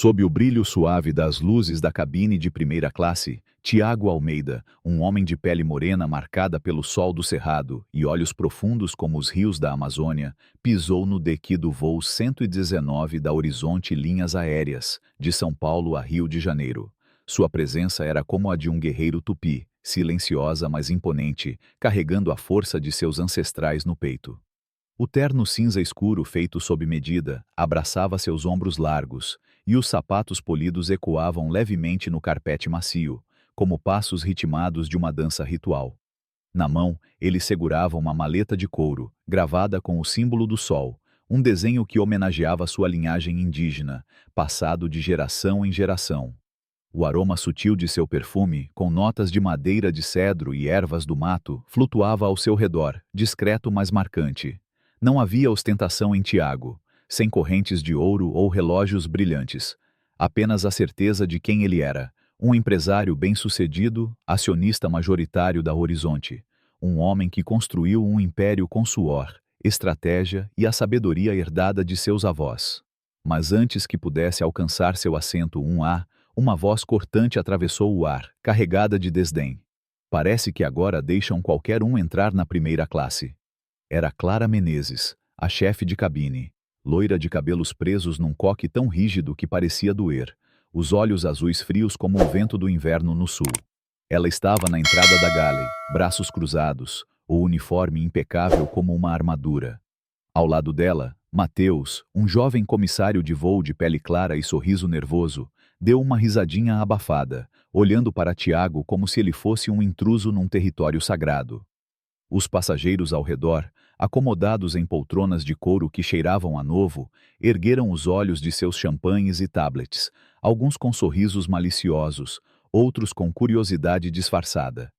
Sob o brilho suave das luzes da cabine de primeira classe, Tiago Almeida, um homem de pele morena marcada pelo sol do cerrado e olhos profundos como os rios da Amazônia, pisou no deck do voo 119 da Horizonte Linhas Aéreas, de São Paulo a Rio de Janeiro. Sua presença era como a de um guerreiro tupi, silenciosa mas imponente, carregando a força de seus ancestrais no peito. O terno cinza escuro feito sob medida abraçava seus ombros largos, e os sapatos polidos ecoavam levemente no carpete macio, como passos ritmados de uma dança ritual. Na mão, ele segurava uma maleta de couro, gravada com o símbolo do sol, um desenho que homenageava sua linhagem indígena, passado de geração em geração. O aroma sutil de seu perfume, com notas de madeira de cedro e ervas do mato, flutuava ao seu redor, discreto mas marcante. Não havia ostentação em Tiago, sem correntes de ouro ou relógios brilhantes. Apenas a certeza de quem ele era, um empresário bem-sucedido, acionista majoritário da Horizonte, um homem que construiu um império com suor, estratégia e a sabedoria herdada de seus avós. Mas antes que pudesse alcançar seu assento 1A, uma voz cortante atravessou o ar, carregada de desdém. Parece que agora deixam qualquer um entrar na primeira classe. Era Clara Menezes, a chefe de cabine, loira de cabelos presos num coque tão rígido que parecia doer, os olhos azuis frios como o vento do inverno no sul. Ela estava na entrada da galley, braços cruzados, o uniforme impecável como uma armadura. Ao lado dela, Mateus, um jovem comissário de voo de pele clara e sorriso nervoso, deu uma risadinha abafada, olhando para Tiago como se ele fosse um intruso num território sagrado. Os passageiros ao redor, acomodados em poltronas de couro que cheiravam a novo, ergueram os olhos de seus champanhes e tablets, alguns com sorrisos maliciosos, outros com curiosidade disfarçada.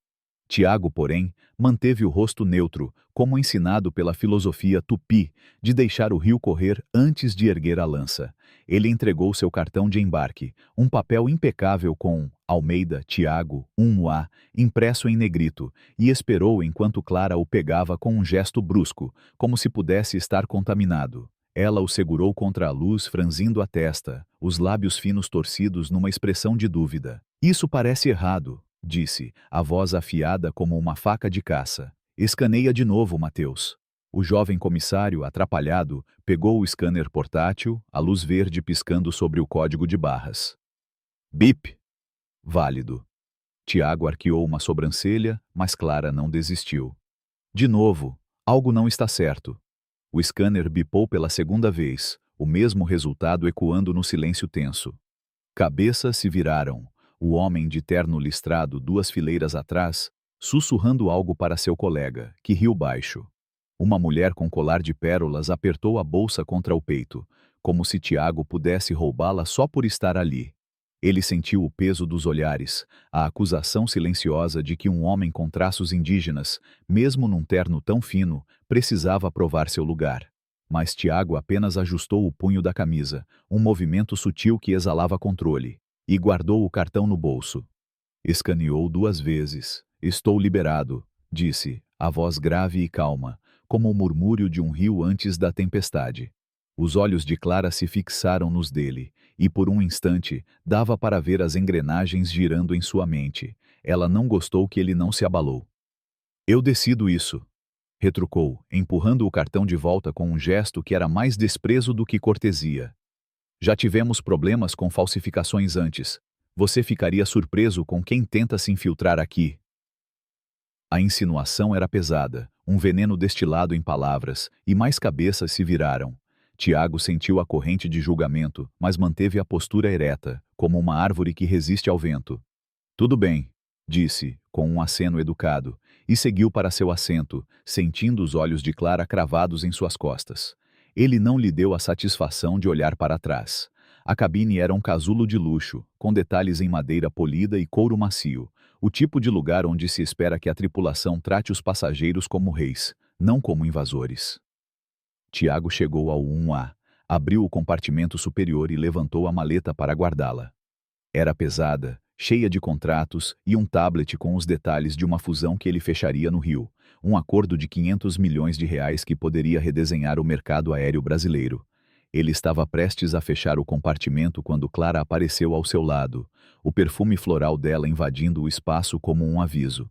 Tiago, porém, manteve o rosto neutro, como ensinado pela filosofia tupi, de deixar o rio correr antes de erguer a lança. Ele entregou seu cartão de embarque, um papel impecável com Almeida, Tiago, 1A, impresso em negrito, e esperou enquanto Clara o pegava com um gesto brusco, como se pudesse estar contaminado. Ela o segurou contra a luz, franzindo a testa, os lábios finos torcidos numa expressão de dúvida. "Isso parece errado", disse, a voz afiada como uma faca de caça. "Escaneia de novo, Mateus." O jovem comissário, atrapalhado, pegou o scanner portátil, a luz verde piscando sobre o código de barras. Bip! Válido. Tiago arqueou uma sobrancelha, mas Clara não desistiu. De novo, algo não está certo. O scanner bipou pela segunda vez, o mesmo resultado ecoando no silêncio tenso. Cabeças se viraram. O homem de terno listrado 2 fileiras atrás, sussurrando algo para seu colega, que riu baixo. Uma mulher com colar de pérolas apertou a bolsa contra o peito, como se Tiago pudesse roubá-la só por estar ali. Ele sentiu o peso dos olhares, a acusação silenciosa de que um homem com traços indígenas, mesmo num terno tão fino, precisava provar seu lugar. Mas Tiago apenas ajustou o punho da camisa, um movimento sutil que exalava controle, e guardou o cartão no bolso. Escaneou 2 vezes. "Estou liberado", disse, a voz grave e calma, como o murmúrio de um rio antes da tempestade. Os olhos de Clara se fixaram nos dele, e por um instante, dava para ver as engrenagens girando em sua mente. Ela não gostou que ele não se abalou. "Eu decido isso", retrucou, empurrando o cartão de volta com um gesto que era mais desprezo do que cortesia. "Já tivemos problemas com falsificações antes. Você ficaria surpreso com quem tenta se infiltrar aqui." A insinuação era pesada, um veneno destilado em palavras, e mais cabeças se viraram. Tiago sentiu a corrente de julgamento, mas manteve a postura ereta, como uma árvore que resiste ao vento. "Tudo bem", disse, com um aceno educado, e seguiu para seu assento, sentindo os olhos de Clara cravados em suas costas. Ele não lhe deu a satisfação de olhar para trás. A cabine era um casulo de luxo, com detalhes em madeira polida e couro macio, o tipo de lugar onde se espera que a tripulação trate os passageiros como reis, não como invasores. Tiago chegou ao 1A, abriu o compartimento superior e levantou a maleta para guardá-la. Era pesada, cheia de contratos e um tablet com os detalhes de uma fusão que ele fecharia no Rio, um acordo de R$ 500 milhões que poderia redesenhar o mercado aéreo brasileiro. Ele estava prestes a fechar o compartimento quando Clara apareceu ao seu lado, o perfume floral dela invadindo o espaço como um aviso.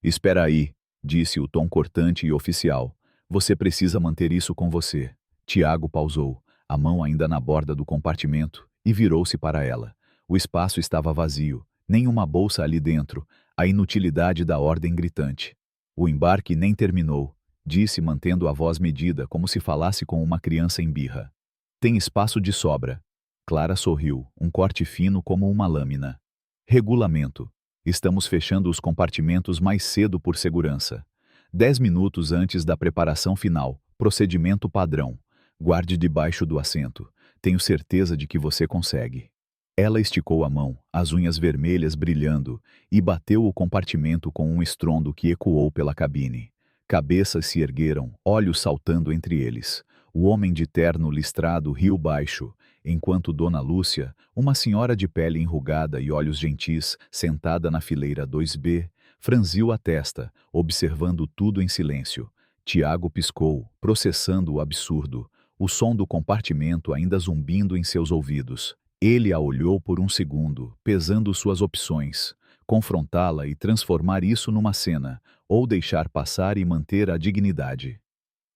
Espera aí, disse o tom cortante e oficial. Você precisa manter isso com você. Tiago pausou, a mão ainda na borda do compartimento, e virou-se para ela. O espaço estava vazio, nenhuma bolsa ali dentro, a inutilidade da ordem gritante. O embarque nem terminou, disse mantendo a voz medida como se falasse com uma criança em birra. Tem espaço de sobra. Clara sorriu, um corte fino como uma lâmina. Regulamento. Estamos fechando os compartimentos mais cedo por segurança. 10 minutos antes da preparação final. Procedimento padrão. Guarde debaixo do assento. Tenho certeza de que você consegue. Ela esticou a mão, as unhas vermelhas brilhando, e bateu o compartimento com um estrondo que ecoou pela cabine. Cabeças se ergueram, olhos saltando entre eles. O homem de terno listrado riu baixo, enquanto Dona Lúcia, uma senhora de pele enrugada e olhos gentis, sentada na fileira 2B, franziu a testa, observando tudo em silêncio. Tiago piscou, processando o absurdo, o som do compartimento ainda zumbindo em seus ouvidos. Ele a olhou por um segundo, pesando suas opções, confrontá-la e transformar isso numa cena, ou deixar passar e manter a dignidade.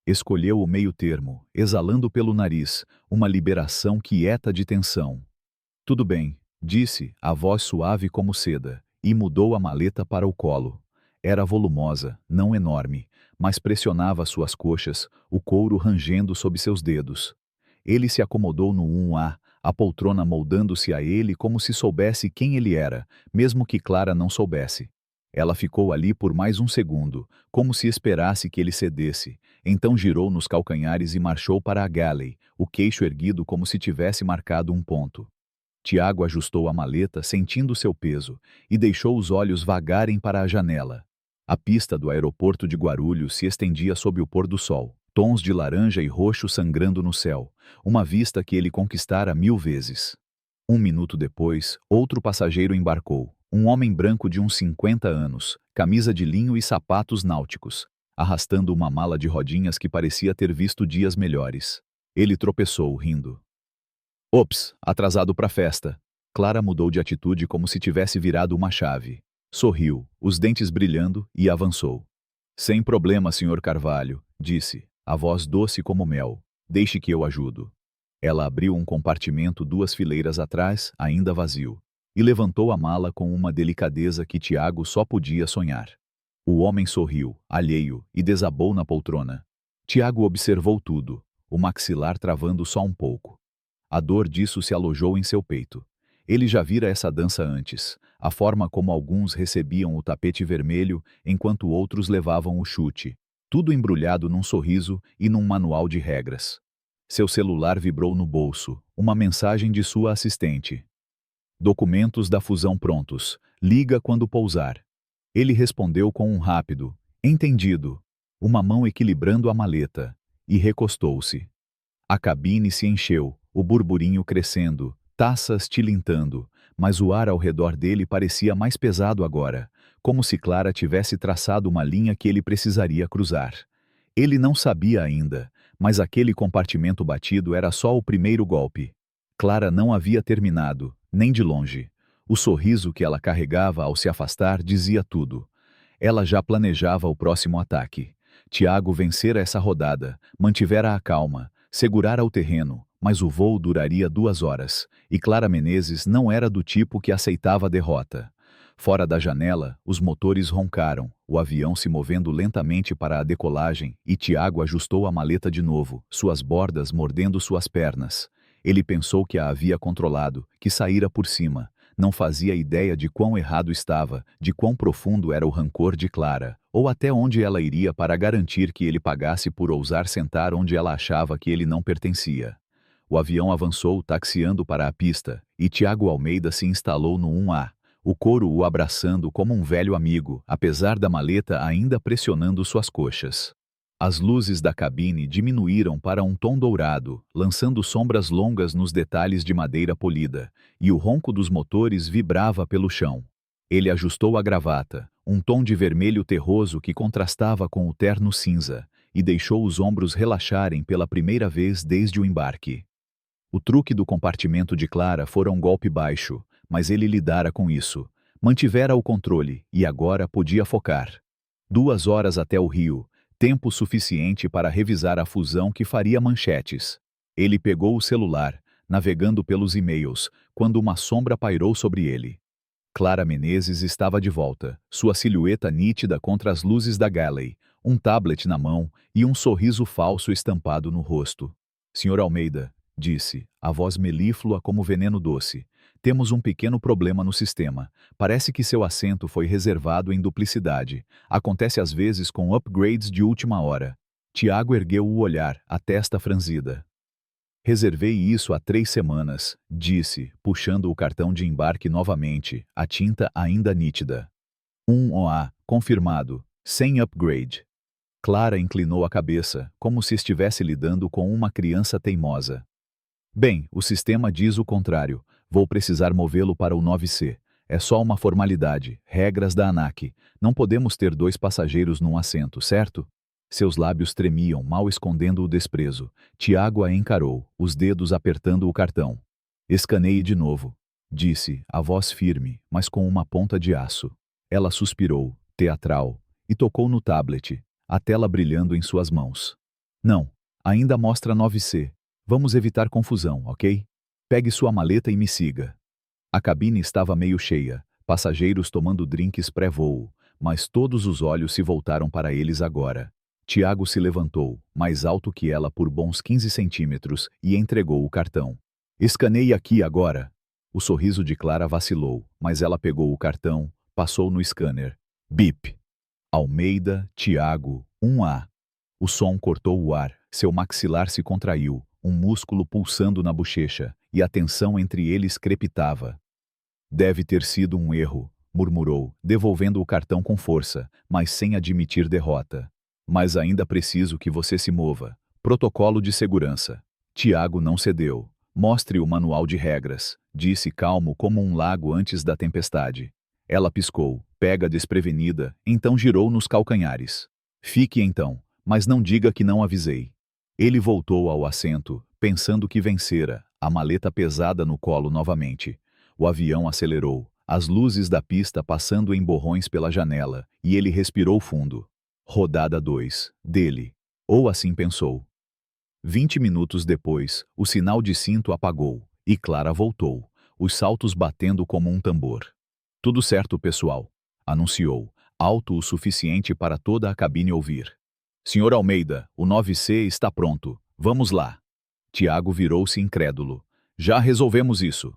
Escolheu o meio-termo, exalando pelo nariz, uma liberação quieta de tensão. Tudo bem, disse, a voz suave como seda, e mudou a maleta para o colo. Era volumosa, não enorme, mas pressionava suas coxas, o couro rangendo sob seus dedos. Ele se acomodou no 1A, a poltrona moldando-se a ele como se soubesse quem ele era, mesmo que Clara não soubesse. Ela ficou ali por mais um segundo, como se esperasse que ele cedesse, então girou nos calcanhares e marchou para a galley, o queixo erguido como se tivesse marcado um ponto. Tiago ajustou a maleta sentindo seu peso e deixou os olhos vagarem para a janela. A pista do aeroporto de Guarulhos se estendia sob o pôr do sol, tons de laranja e roxo sangrando no céu, uma vista que ele conquistara 1000 vezes. Um minuto depois, outro passageiro embarcou, um homem branco de uns 50 anos, camisa de linho e sapatos náuticos, arrastando uma mala de rodinhas que parecia ter visto dias melhores. Ele tropeçou, rindo. Ops, atrasado para a festa. Clara mudou de atitude como se tivesse virado uma chave. Sorriu, os dentes brilhando, e avançou. Sem problema, Sr. Carvalho, disse, a voz doce como mel. Deixe que eu ajudo. Ela abriu um compartimento 2 fileiras atrás, ainda vazio, e levantou a mala com uma delicadeza que Tiago só podia sonhar. O homem sorriu, alheio, e desabou na poltrona. Tiago observou tudo, o maxilar travando só um pouco. A dor disso se alojou em seu peito. Ele já vira essa dança antes, a forma como alguns recebiam o tapete vermelho enquanto outros levavam o chute, tudo embrulhado num sorriso e num manual de regras. Seu celular vibrou no bolso, uma mensagem de sua assistente. Documentos da fusão prontos, liga quando pousar. Ele respondeu com um rápido, entendido, uma mão equilibrando a maleta, e recostou-se. A cabine se encheu, o burburinho crescendo, taças tilintando, mas o ar ao redor dele parecia mais pesado agora, como se Clara tivesse traçado uma linha que ele precisaria cruzar. Ele não sabia ainda, mas aquele compartimento batido era só o primeiro golpe. Clara não havia terminado, nem de longe. O sorriso que ela carregava ao se afastar dizia tudo. Ela já planejava o próximo ataque. Tiago vencera essa rodada, mantivera a calma, segurara o terreno, mas o voo duraria 2 horas, e Clara Menezes não era do tipo que aceitava a derrota. Fora da janela, os motores roncaram, o avião se movendo lentamente para a decolagem, e Tiago ajustou a maleta de novo, suas bordas mordendo suas pernas. Ele pensou que a havia controlado, que saíra por cima. Não fazia ideia de quão errado estava, de quão profundo era o rancor de Clara, ou até onde ela iria para garantir que ele pagasse por ousar sentar onde ela achava que ele não pertencia. O avião avançou taxiando para a pista, e Tiago Almeida se instalou no 1A, o couro o abraçando como um velho amigo, apesar da maleta ainda pressionando suas coxas. As luzes da cabine diminuíram para um tom dourado, lançando sombras longas nos detalhes de madeira polida, e o ronco dos motores vibrava pelo chão. Ele ajustou a gravata, um tom de vermelho terroso que contrastava com o terno cinza, e deixou os ombros relaxarem pela primeira vez desde o embarque. O truque do compartimento de Clara fora um golpe baixo, mas ele lidara com isso. Mantivera o controle e agora podia focar. 2 horas até o rio, tempo suficiente para revisar a fusão que faria manchetes. Ele pegou o celular, navegando pelos e-mails, quando uma sombra pairou sobre ele. Clara Menezes estava de volta, sua silhueta nítida contra as luzes da galley, um tablet na mão e um sorriso falso estampado no rosto. Senhor Almeida, disse, a voz melíflua como veneno doce. Temos um pequeno problema no sistema. Parece que seu assento foi reservado em duplicidade. Acontece às vezes com upgrades de última hora. Tiago ergueu o olhar, a testa franzida. Reservei isso há 3 semanas, disse, puxando o cartão de embarque novamente, a tinta ainda nítida. OA, confirmado, sem upgrade. Clara inclinou a cabeça, como se estivesse lidando com uma criança teimosa. Bem, o sistema diz o contrário. Vou precisar movê-lo para o 9C. É só uma formalidade, regras da ANAC. Não podemos ter 2 passageiros num assento, certo? Seus lábios tremiam, mal escondendo o desprezo. Tiago a encarou, os dedos apertando o cartão. Escaneie de novo, disse, a voz firme, mas com uma ponta de aço. Ela suspirou, teatral, e tocou no tablet, a tela brilhando em suas mãos. Não, ainda mostra 9C. Vamos evitar confusão, ok? Pegue sua maleta e me siga. A cabine estava meio cheia, passageiros tomando drinks pré-voo, mas todos os olhos se voltaram para eles agora. Tiago se levantou, mais alto que ela por bons 15 centímetros, e entregou o cartão. Escaneie aqui agora. O sorriso de Clara vacilou, mas ela pegou o cartão, passou no scanner. Bip. Almeida, Tiago, 1A. O som cortou o ar, seu maxilar se contraiu, um músculo pulsando na bochecha, e a tensão entre eles crepitava. Deve ter sido um erro, murmurou, devolvendo o cartão com força, mas sem admitir derrota. Mas ainda preciso que você se mova. Protocolo de segurança. Tiago não cedeu. Mostre o manual de regras, disse calmo como um lago antes da tempestade. Ela piscou, pega desprevenida, então girou nos calcanhares. Fique então, mas não diga que não avisei. Ele voltou ao assento, pensando que vencera, a maleta pesada no colo novamente. O avião acelerou, as luzes da pista passando em borrões pela janela, e ele respirou fundo. Rodada 2, dele. Ou assim pensou. 20 minutos depois, o sinal de cinto apagou, e Clara voltou, os saltos batendo como um tambor. Tudo certo, pessoal, anunciou, alto o suficiente para toda a cabine ouvir. Senhor Almeida, o 9C está pronto, vamos lá. Tiago virou-se incrédulo. Já resolvemos isso.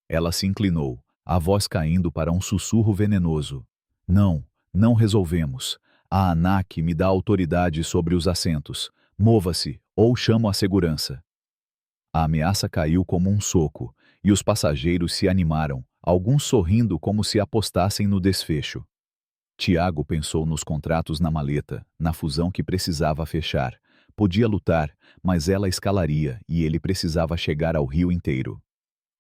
Ela se inclinou, a voz caindo para um sussurro venenoso. Não, não resolvemos. A ANAC me dá autoridade sobre os assentos. Mova-se, ou chamo a segurança. A ameaça caiu como um soco, e os passageiros se animaram, alguns sorrindo como se apostassem no desfecho. Tiago pensou nos contratos na maleta, na fusão que precisava fechar. Podia lutar, mas ela escalaria e ele precisava chegar ao rio inteiro.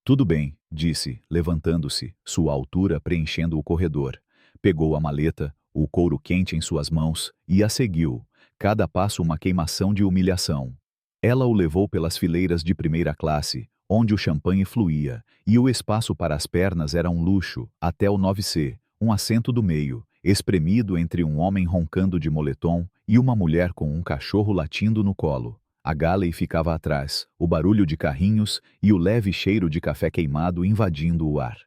Tudo bem, disse, levantando-se, sua altura preenchendo o corredor. Pegou a maleta, o couro quente em suas mãos, e a seguiu, cada passo uma queimação de humilhação. Ela o levou pelas fileiras de primeira classe, onde o champanhe fluía, e o espaço para as pernas era um luxo, até o 9C, um assento do meio, espremido entre um homem roncando de moletom e uma mulher com um cachorro latindo no colo. A galley ficava atrás, o barulho de carrinhos e o leve cheiro de café queimado invadindo o ar.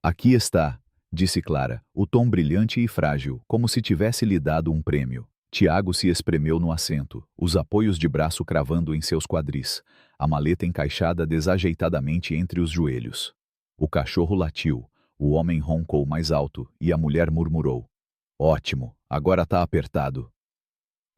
Aqui está, disse Clara, o tom brilhante e frágil, como se tivesse lhe dado um prêmio. Tiago se espremeu no assento, os apoios de braço cravando em seus quadris, a maleta encaixada desajeitadamente entre os joelhos. O cachorro latiu, o homem roncou mais alto e a mulher murmurou. Ótimo, agora tá apertado.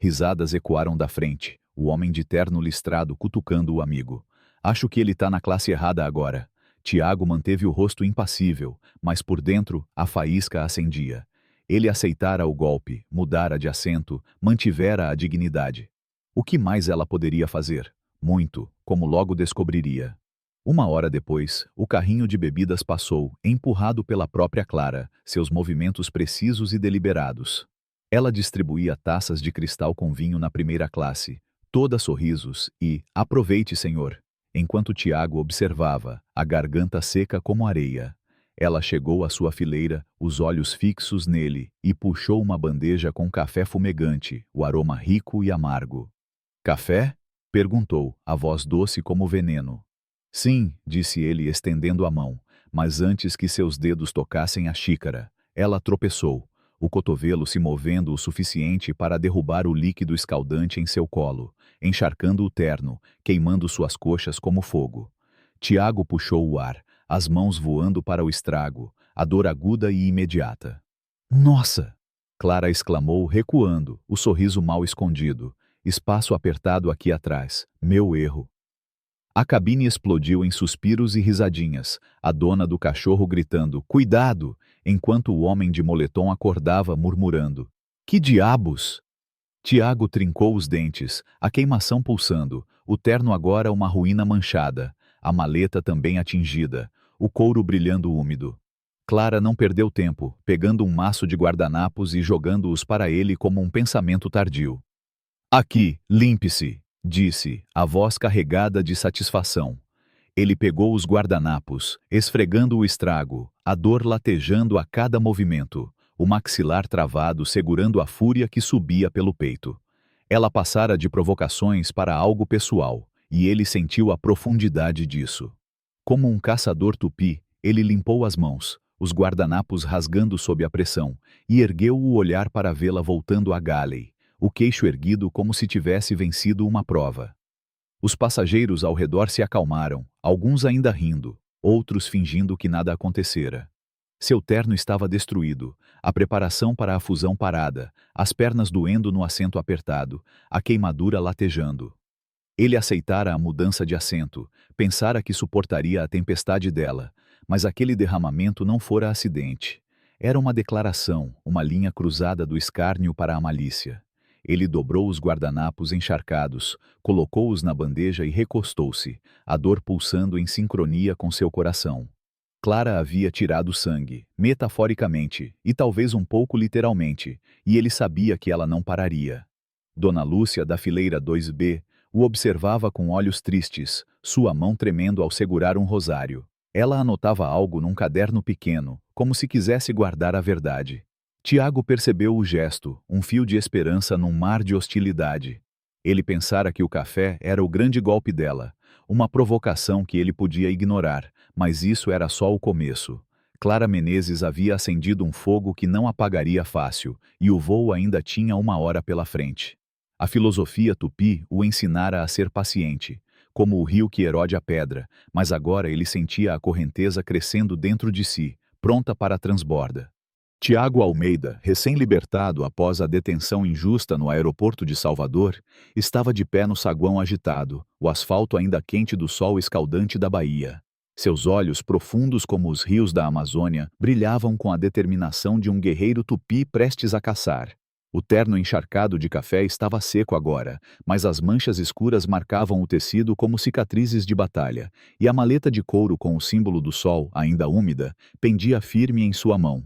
Risadas ecoaram da frente, o homem de terno listrado cutucando o amigo. Acho que ele tá na classe errada agora. Tiago manteve o rosto impassível, mas por dentro a faísca acendia. Ele aceitara o golpe, mudara de assento, mantivera a dignidade. O que mais ela poderia fazer? Muito, como logo descobriria. 1 hora depois, o carrinho de bebidas passou, empurrado pela própria Clara, seus movimentos precisos e deliberados. Ela distribuía taças de cristal com vinho na primeira classe, toda sorrisos e, aproveite, senhor. Enquanto Tiago observava, a garganta seca como areia. Ela chegou à sua fileira, os olhos fixos nele, e puxou uma bandeja com café fumegante, o aroma rico e amargo. Café? Perguntou, a voz doce como veneno. Sim, disse ele estendendo a mão, mas antes que seus dedos tocassem a xícara, ela tropeçou, o cotovelo se movendo o suficiente para derrubar o líquido escaldante em seu colo, encharcando o terno, queimando suas coxas como fogo. Tiago puxou o ar, as mãos voando para o estrago, a dor aguda e imediata. Nossa! Clara exclamou, recuando, o sorriso mal escondido. Espaço apertado aqui atrás. Meu erro. A cabine explodiu em suspiros e risadinhas, a dona do cachorro gritando, cuidado, enquanto o homem de moletom acordava murmurando. Que diabos? Tiago trincou os dentes, a queimação pulsando, o terno agora uma ruína manchada, a maleta também atingida, o couro brilhando úmido. Clara não perdeu tempo, pegando um maço de guardanapos e jogando-os para ele como um pensamento tardio. Aqui, limpe-se, disse, a voz carregada de satisfação. Ele pegou os guardanapos, esfregando o estrago, a dor latejando a cada movimento, o maxilar travado segurando a fúria que subia pelo peito. Ela passara de provocações para algo pessoal, e ele sentiu a profundidade disso. Como um caçador tupi, ele limpou as mãos, os guardanapos rasgando sob a pressão, e ergueu o olhar para vê-la voltando a Galley, o queixo erguido como se tivesse vencido uma prova. Os passageiros ao redor se acalmaram, alguns ainda rindo, outros fingindo que nada acontecera. Seu terno estava destruído, a preparação para a fusão parada, as pernas doendo no assento apertado, a queimadura latejando. Ele aceitara a mudança de assento, pensara que suportaria a tempestade dela, mas aquele derramamento não fora acidente. Era uma declaração, uma linha cruzada do escárnio para a malícia. Ele dobrou os guardanapos encharcados, colocou-os na bandeja e recostou-se, a dor pulsando em sincronia com seu coração. Clara havia tirado sangue, metaforicamente, e talvez um pouco literalmente, e ele sabia que ela não pararia. Dona Lúcia, da fileira 2B, o observava com olhos tristes, sua mão tremendo ao segurar um rosário. Ela anotava algo num caderno pequeno, como se quisesse guardar a verdade. Tiago percebeu o gesto, um fio de esperança num mar de hostilidade. Ele pensara que o café era o grande golpe dela, uma provocação que ele podia ignorar, mas isso era só o começo. Clara Menezes havia acendido um fogo que não apagaria fácil, e o voo ainda tinha 1 hora pela frente. A filosofia tupi o ensinara a ser paciente, como o rio que erode a pedra, mas agora ele sentia a correnteza crescendo dentro de si, pronta para a transborda. Tiago Almeida, recém-libertado após a detenção injusta no aeroporto de Salvador, estava de pé no saguão agitado, o asfalto ainda quente do sol escaldante da Bahia. Seus olhos, profundos como os rios da Amazônia, brilhavam com a determinação de um guerreiro tupi prestes a caçar. O terno encharcado de café estava seco agora, mas as manchas escuras marcavam o tecido como cicatrizes de batalha, e a maleta de couro com o símbolo do sol, ainda úmida, pendia firme em sua mão.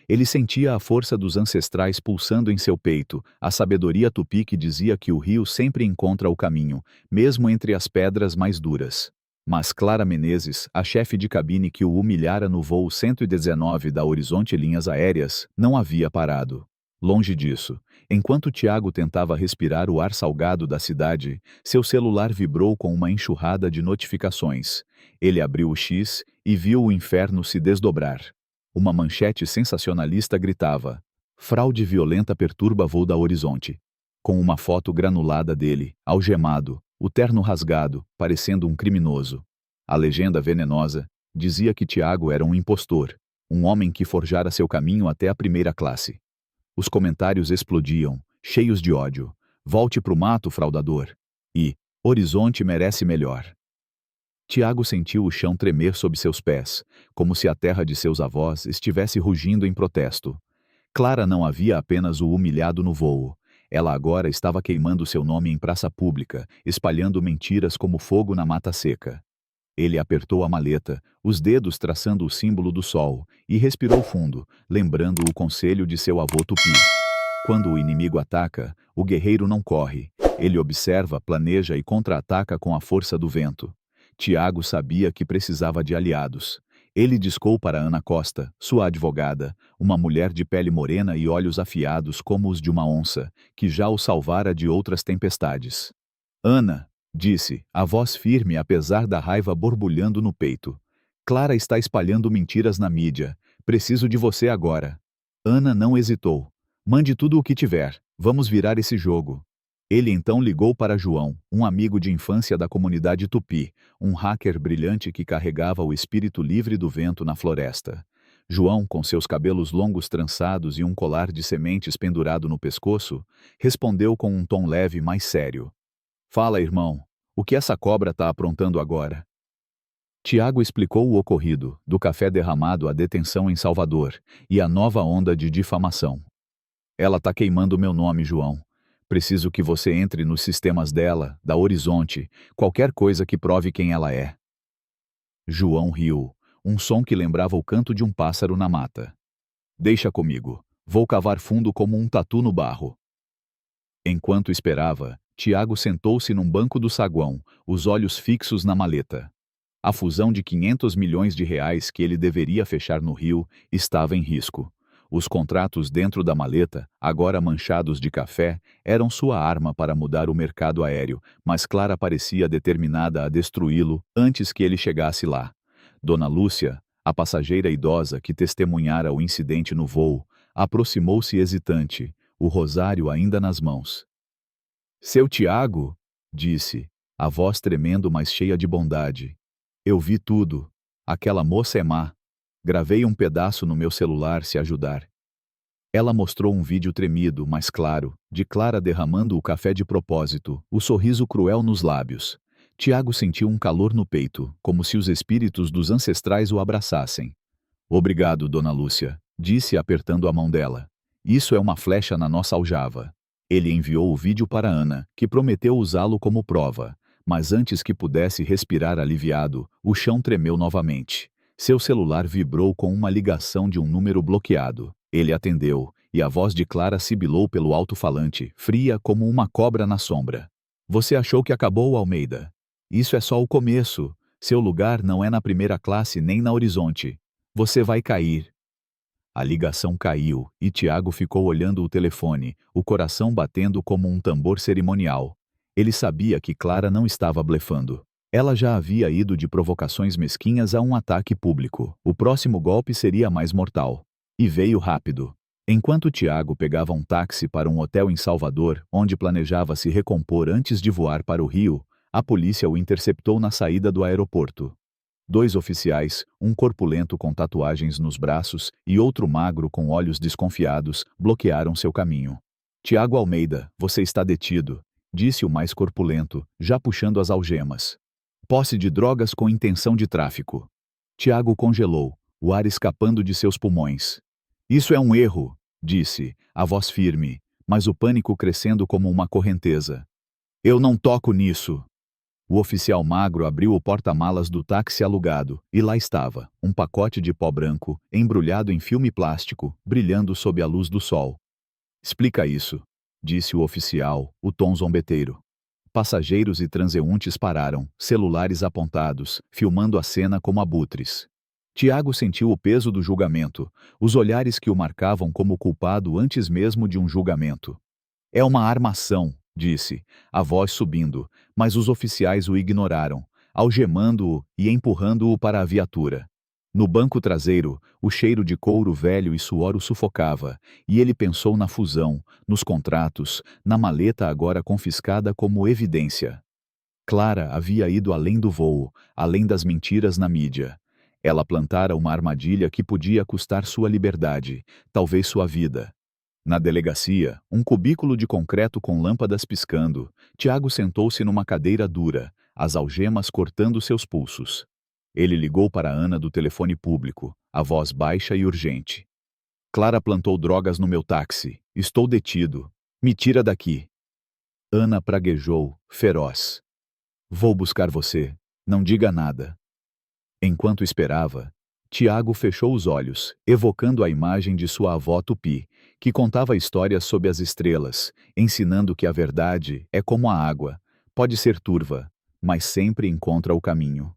Ele sentia a força dos ancestrais pulsando em seu peito, a sabedoria tupi que dizia que o rio sempre encontra o caminho, mesmo entre as pedras mais duras. Mas Clara Menezes, a chefe de cabine que o humilhara no voo 119 da Horizonte Linhas Aéreas, não havia parado. Longe disso, enquanto Tiago tentava respirar o ar salgado da cidade, seu celular vibrou com uma enxurrada de notificações. Ele abriu o X e viu o inferno se desdobrar. Uma manchete sensacionalista gritava: fraude violenta perturba voo da Horizonte. Com uma foto granulada dele, algemado, o terno rasgado, parecendo um criminoso. A legenda venenosa dizia que Tiago era um impostor, um homem que forjara seu caminho até a primeira classe. Os comentários explodiam, cheios de ódio. Volte pro mato, fraudador. E Horizonte merece melhor. Tiago sentiu o chão tremer sob seus pés, como se a terra de seus avós estivesse rugindo em protesto. Clara não havia apenas o humilhado no voo. Ela agora estava queimando seu nome em praça pública, espalhando mentiras como fogo na mata seca. Ele apertou a maleta, os dedos traçando o símbolo do sol, e respirou fundo, lembrando o conselho de seu avô tupi. Quando o inimigo ataca, o guerreiro não corre. Ele observa, planeja e contra-ataca com a força do vento. Tiago sabia que precisava de aliados. Ele discou para Ana Costa, sua advogada, uma mulher de pele morena e olhos afiados como os de uma onça, que já o salvara de outras tempestades. Ana, disse, a voz firme apesar da raiva borbulhando no peito. Clara está espalhando mentiras na mídia. Preciso de você agora. Ana não hesitou. Mande tudo o que tiver. Vamos virar esse jogo. Ele então ligou para João, um amigo de infância da comunidade Tupi, um hacker brilhante que carregava o espírito livre do vento na floresta. João, com seus cabelos longos trançados e um colar de sementes pendurado no pescoço, respondeu com um tom leve, mas sério. Fala, irmão. O que essa cobra tá aprontando agora? Tiago explicou o ocorrido, do café derramado à detenção em Salvador, e a nova onda de difamação. Ela tá queimando meu nome, João. Preciso que você entre nos sistemas dela, da Horizonte, qualquer coisa que prove quem ela é. João riu, um som que lembrava o canto de um pássaro na mata. Deixa comigo. Vou cavar fundo como um tatu no barro. Enquanto esperava, Tiago sentou-se num banco do saguão, os olhos fixos na maleta. A fusão de 500 milhões de reais que ele deveria fechar no Rio estava em risco. Os contratos dentro da maleta, agora manchados de café, eram sua arma para mudar o mercado aéreo, mas Clara parecia determinada a destruí-lo antes que ele chegasse lá. Dona Lúcia, a passageira idosa que testemunhara o incidente no voo, aproximou-se hesitante, o rosário ainda nas mãos. Seu Tiago, disse, a voz tremendo mas cheia de bondade. Eu vi tudo. Aquela moça é má. Gravei um pedaço no meu celular se ajudar. Ela mostrou um vídeo tremido, mas claro, de Clara derramando o café de propósito, o sorriso cruel nos lábios. Tiago sentiu um calor no peito, como se os espíritos dos ancestrais o abraçassem. Obrigado, Dona Lúcia, disse apertando a mão dela. Isso é uma flecha na nossa aljava. Ele enviou o vídeo para Ana, que prometeu usá-lo como prova, mas antes que pudesse respirar aliviado, o chão tremeu novamente. Seu celular vibrou com uma ligação de um número bloqueado. Ele atendeu, e a voz de Clara sibilou pelo alto-falante, fria como uma cobra na sombra. Você achou que acabou, Almeida? Isso é só o começo. Seu lugar não é na primeira classe nem na Horizonte. Você vai cair. A ligação caiu, e Tiago ficou olhando o telefone, o coração batendo como um tambor cerimonial. Ele sabia que Clara não estava blefando. Ela já havia ido de provocações mesquinhas a um ataque público. O próximo golpe seria mais mortal. E veio rápido. Enquanto Tiago pegava um táxi para um hotel em Salvador, onde planejava se recompor antes de voar para o Rio, a polícia o interceptou na saída do aeroporto. 2 oficiais, um corpulento com tatuagens nos braços e outro magro com olhos desconfiados, bloquearam seu caminho. Tiago Almeida, você está detido, disse o mais corpulento, já puxando as algemas. Posse de drogas com intenção de tráfico. Tiago congelou, o ar escapando de seus pulmões. Isso é um erro, disse, a voz firme, mas o pânico crescendo como uma correnteza. Eu não toco nisso. O oficial magro abriu o porta-malas do táxi alugado, e lá estava, um pacote de pó branco, embrulhado em filme plástico, brilhando sob a luz do sol. Explica isso, disse o oficial, o tom zombeteiro. Passageiros e transeuntes pararam, celulares apontados, filmando a cena como abutres. Tiago sentiu o peso do julgamento, os olhares que o marcavam como culpado antes mesmo de um julgamento. É uma armação, disse, a voz subindo, mas os oficiais o ignoraram, algemando-o e empurrando-o para a viatura. No banco traseiro, o cheiro de couro velho e suor o sufocava, e ele pensou na fusão, nos contratos, na maleta agora confiscada como evidência. Clara havia ido além do voo, além das mentiras na mídia. Ela plantara uma armadilha que podia custar sua liberdade, talvez sua vida. Na delegacia, um cubículo de concreto com lâmpadas piscando, Tiago sentou-se numa cadeira dura, as algemas cortando seus pulsos. Ele ligou para Ana do telefone público, a voz baixa e urgente. Clara plantou drogas no meu táxi. Estou detido. Me tira daqui. Ana praguejou, feroz. Vou buscar você. Não diga nada. Enquanto esperava, Tiago fechou os olhos, evocando a imagem de sua avó Tupi, que contava histórias sob as estrelas, ensinando que a verdade é como a água, pode ser turva, mas sempre encontra o caminho.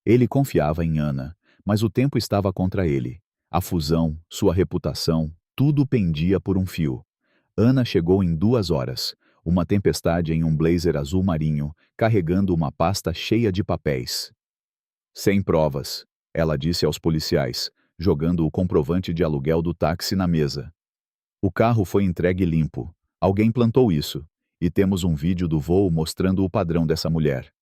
Ele confiava em Ana, mas o tempo estava contra ele. A fusão, sua reputação, tudo pendia por um fio. Ana chegou em 2 horas, uma tempestade em um blazer azul marinho, carregando uma pasta cheia de papéis. Sem provas, ela disse aos policiais, jogando o comprovante de aluguel do táxi na mesa. O carro foi entregue limpo. Alguém plantou isso. E temos um vídeo do voo mostrando o padrão dessa mulher.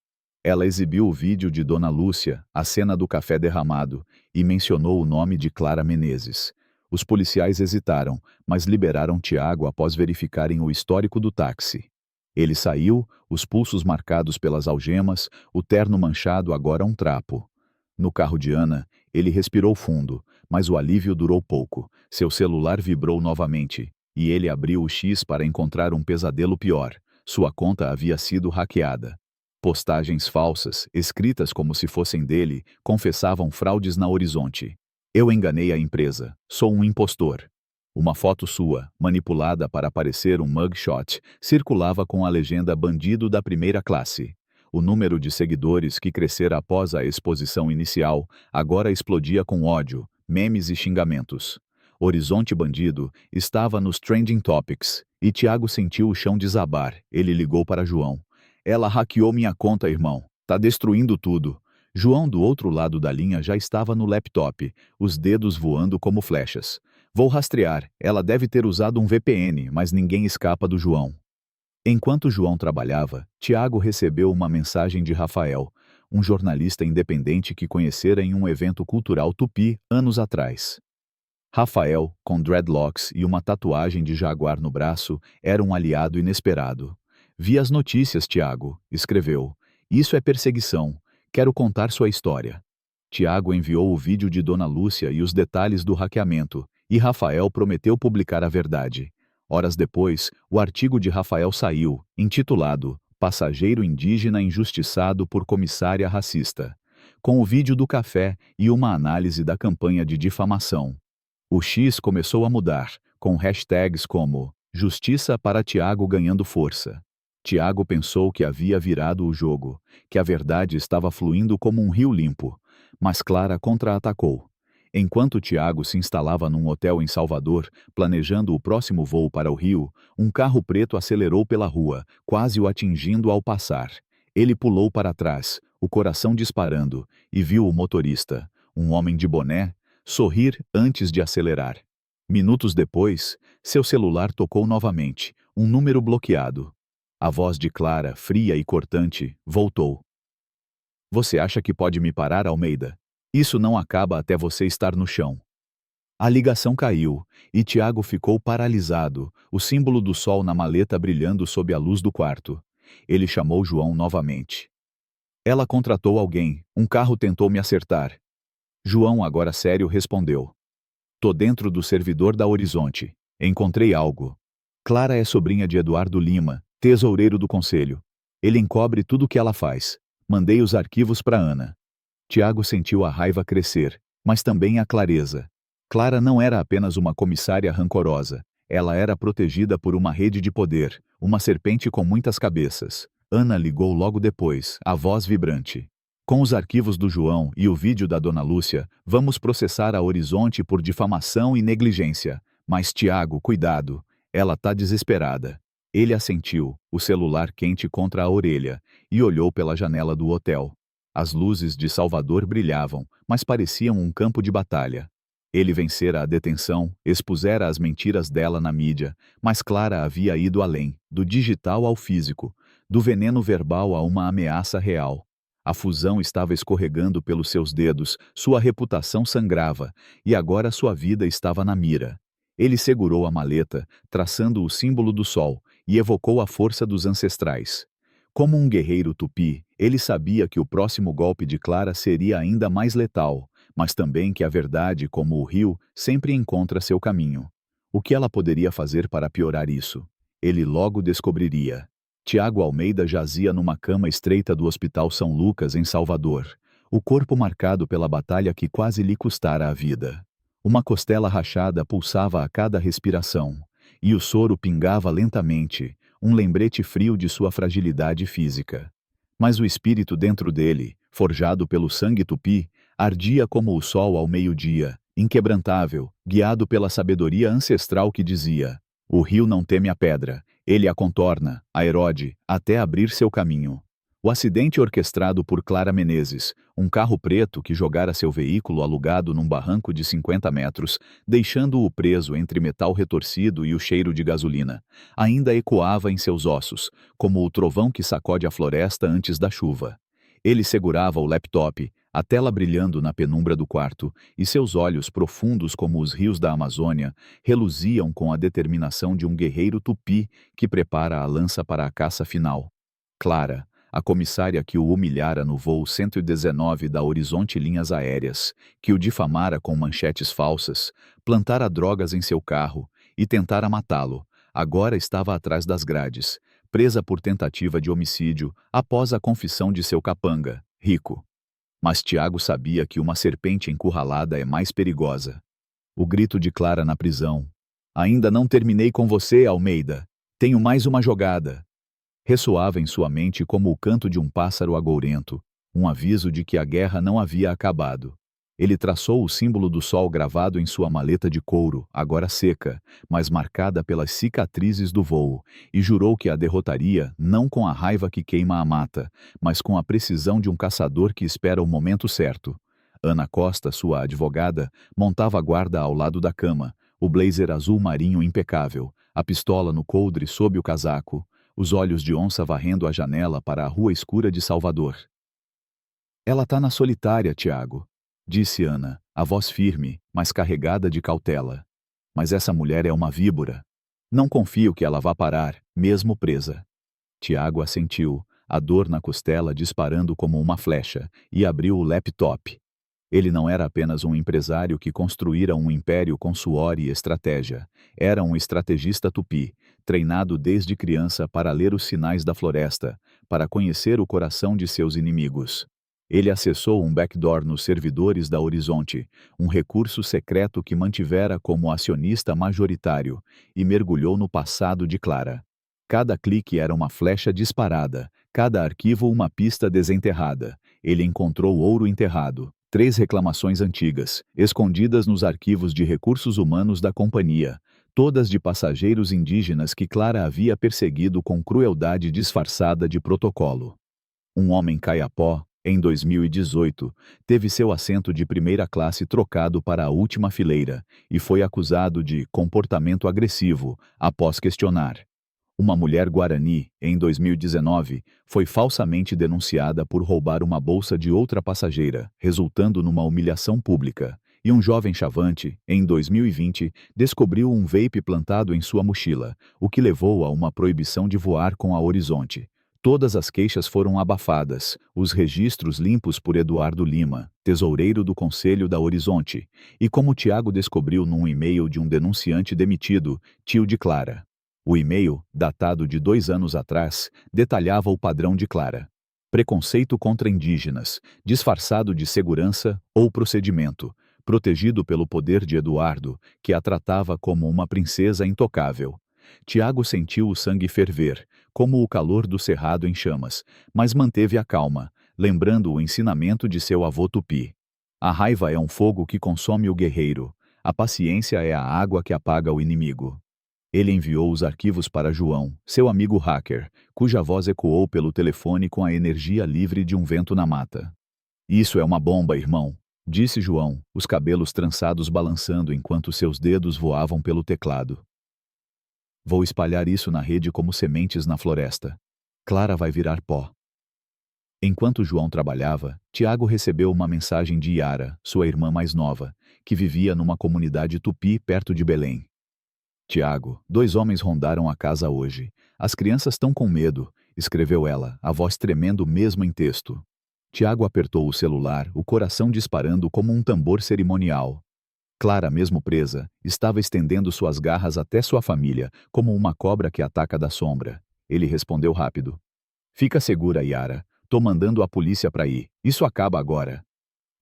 Ela exibiu o vídeo de Dona Lúcia, a cena do café derramado, e mencionou o nome de Clara Menezes. Os policiais hesitaram, mas liberaram Tiago após verificarem o histórico do táxi. Ele saiu, os pulsos marcados pelas algemas, o terno manchado agora um trapo. No carro de Ana, ele respirou fundo, mas o alívio durou pouco. Seu celular vibrou novamente, e ele abriu o X para encontrar um pesadelo pior. Sua conta havia sido hackeada. Postagens falsas, escritas como se fossem dele, confessavam fraudes na Horizonte. Eu enganei a empresa. Sou um impostor. Uma foto sua, manipulada para parecer um mugshot, circulava com a legenda Bandido da Primeira Classe. O número de seguidores que crescera após a exposição inicial agora explodia com ódio, memes e xingamentos. Horizonte Bandido estava nos Trending Topics, e Tiago sentiu o chão desabar. Ele ligou para João. Ela hackeou minha conta, irmão. Tá destruindo tudo. João, do outro lado da linha, já estava no laptop, os dedos voando como flechas. Vou rastrear. Ela deve ter usado um VPN, mas ninguém escapa do João. Enquanto João trabalhava, Tiago recebeu uma mensagem de Rafael, um jornalista independente que conhecera em um evento cultural tupi anos atrás. Rafael, com dreadlocks e uma tatuagem de jaguar no braço, era um aliado inesperado. Vi as notícias, Tiago, escreveu. Isso é perseguição. Quero contar sua história. Tiago enviou o vídeo de Dona Lúcia e os detalhes do hackeamento, e Rafael prometeu publicar a verdade. Horas depois, o artigo de Rafael saiu, intitulado Passageiro Indígena Injustiçado por Comissária Racista, com o vídeo do café e uma análise da campanha de difamação. O X começou a mudar, com hashtags como Justiça para Tiago ganhando força. Tiago pensou que havia virado o jogo, que a verdade estava fluindo como um rio limpo, mas Clara contra-atacou. Enquanto Tiago se instalava num hotel em Salvador, planejando o próximo voo para o Rio, um carro preto acelerou pela rua, quase o atingindo ao passar. Ele pulou para trás, o coração disparando, e viu o motorista, um homem de boné, sorrir antes de acelerar. Minutos depois, seu celular tocou novamente, um número bloqueado. A voz de Clara, fria e cortante, voltou. Você acha que pode me parar, Almeida? Isso não acaba até você estar no chão. A ligação caiu, e Tiago ficou paralisado, o símbolo do sol na maleta brilhando sob a luz do quarto. Ele chamou João novamente. Ela contratou alguém, um carro tentou me acertar. João, agora sério, respondeu. Tô dentro do servidor da Horizonte. Encontrei algo. Clara é sobrinha de Eduardo Lima, tesoureiro do conselho. Ele encobre tudo o que ela faz. Mandei os arquivos para Ana. Tiago sentiu a raiva crescer, mas também a clareza. Clara não era apenas uma comissária rancorosa. Ela era protegida por uma rede de poder, uma serpente com muitas cabeças. Ana ligou logo depois, a voz vibrante. Com os arquivos do João e o vídeo da Dona Lúcia, vamos processar a Horizonte por difamação e negligência. Mas Tiago, cuidado. Ela tá desesperada. Ele assentiu, o celular quente contra a orelha, e olhou pela janela do hotel. As luzes de Salvador brilhavam, mas pareciam um campo de batalha. Ele vencera a detenção, expusera as mentiras dela na mídia, mas Clara havia ido além, do digital ao físico, do veneno verbal a uma ameaça real. A fusão estava escorregando pelos seus dedos, sua reputação sangrava, e agora sua vida estava na mira. Ele segurou a maleta, traçando o símbolo do sol, e evocou a força dos ancestrais. Como um guerreiro tupi, ele sabia que o próximo golpe de Clara seria ainda mais letal, mas também que a verdade, como o rio, sempre encontra seu caminho. O que ela poderia fazer para piorar isso? Ele logo descobriria. Tiago Almeida jazia numa cama estreita do Hospital São Lucas, em Salvador, o corpo marcado pela batalha que quase lhe custara a vida. Uma costela rachada pulsava a cada respiração, e o soro pingava lentamente, um lembrete frio de sua fragilidade física. Mas o espírito dentro dele, forjado pelo sangue tupi, ardia como o sol ao meio-dia, inquebrantável, guiado pela sabedoria ancestral que dizia: o rio não teme a pedra, ele a contorna, a erode, até abrir seu caminho. O acidente orquestrado por Clara Menezes, um carro preto que jogara seu veículo alugado num barranco de 50 metros, deixando-o preso entre metal retorcido e o cheiro de gasolina, ainda ecoava em seus ossos, como o trovão que sacode a floresta antes da chuva. Ele segurava o laptop, a tela brilhando na penumbra do quarto, e seus olhos, profundos como os rios da Amazônia, reluziam com a determinação de um guerreiro tupi que prepara a lança para a caça final. Clara, a comissária que o humilhara no voo 119 da Horizonte Linhas Aéreas, que o difamara com manchetes falsas, plantara drogas em seu carro e tentara matá-lo, agora estava atrás das grades, presa por tentativa de homicídio após a confissão de seu capanga, Rico. Mas Tiago sabia que uma serpente encurralada é mais perigosa. O grito de Clara na prisão: "Ainda não terminei com você, Almeida. Tenho mais uma jogada." Ressoava em sua mente como o canto de um pássaro agourento, um aviso de que a guerra não havia acabado. Ele traçou o símbolo do sol gravado em sua maleta de couro, agora seca, mas marcada pelas cicatrizes do voo, e jurou que a derrotaria não com a raiva que queima a mata, mas com a precisão de um caçador que espera o momento certo. Ana Costa, sua advogada, montava guarda ao lado da cama, o blazer azul marinho impecável, a pistola no coldre sob o casaco, os olhos de onça varrendo a janela para a rua escura de Salvador. "Ela tá na solitária, Tiago", disse Ana, a voz firme, mas carregada de cautela. "Mas essa mulher é uma víbora. Não confio que ela vá parar, mesmo presa." Tiago assentiu, a dor na costela disparando como uma flecha, e abriu o laptop. Ele não era apenas um empresário que construíra um império com suor e estratégia. Era um estrategista tupi, treinado desde criança para ler os sinais da floresta, para conhecer o coração de seus inimigos. Ele acessou um backdoor nos servidores da Horizonte, um recurso secreto que mantivera como acionista majoritário, e mergulhou no passado de Clara. Cada clique era uma flecha disparada, cada arquivo uma pista desenterrada. Ele encontrou ouro enterrado. 3 reclamações antigas, escondidas nos arquivos de recursos humanos da companhia, todas de passageiros indígenas que Clara havia perseguido com crueldade disfarçada de protocolo. Um homem caiapó, em 2018, teve seu assento de primeira classe trocado para a última fileira e foi acusado de comportamento agressivo após questionar. Uma mulher guarani, em 2019, foi falsamente denunciada por roubar uma bolsa de outra passageira, resultando numa humilhação pública. E um jovem chavante, em 2020, descobriu um vape plantado em sua mochila, o que levou a uma proibição de voar com a Horizonte. Todas as queixas foram abafadas, os registros limpos por Eduardo Lima, tesoureiro do Conselho da Horizonte, e como Tiago descobriu num e-mail de um denunciante demitido, tio de Clara. O e-mail, datado de 2 anos atrás, detalhava o padrão de Clara: preconceito contra indígenas, disfarçado de segurança ou procedimento, protegido pelo poder de Eduardo, que a tratava como uma princesa intocável. Tiago sentiu o sangue ferver, como o calor do cerrado em chamas, mas manteve a calma, lembrando o ensinamento de seu avô tupi. A raiva é um fogo que consome o guerreiro, a paciência é a água que apaga o inimigo. Ele enviou os arquivos para João, seu amigo hacker, cuja voz ecoou pelo telefone com a energia livre de um vento na mata. "Isso é uma bomba, irmão", disse João, os cabelos trançados balançando enquanto seus dedos voavam pelo teclado. "Vou espalhar isso na rede como sementes na floresta. Clara vai virar pó." Enquanto João trabalhava, Tiago recebeu uma mensagem de Yara, sua irmã mais nova, que vivia numa comunidade tupi perto de Belém. "Tiago, 2 homens rondaram a casa hoje. As crianças estão com medo", escreveu ela, a voz tremendo mesmo em texto. Tiago apertou o celular, o coração disparando como um tambor cerimonial. Clara, mesmo presa, estava estendendo suas garras até sua família, como uma cobra que ataca da sombra. Ele respondeu rápido: "Fica segura, Yara. Tô mandando a polícia pra ir. Isso acaba agora."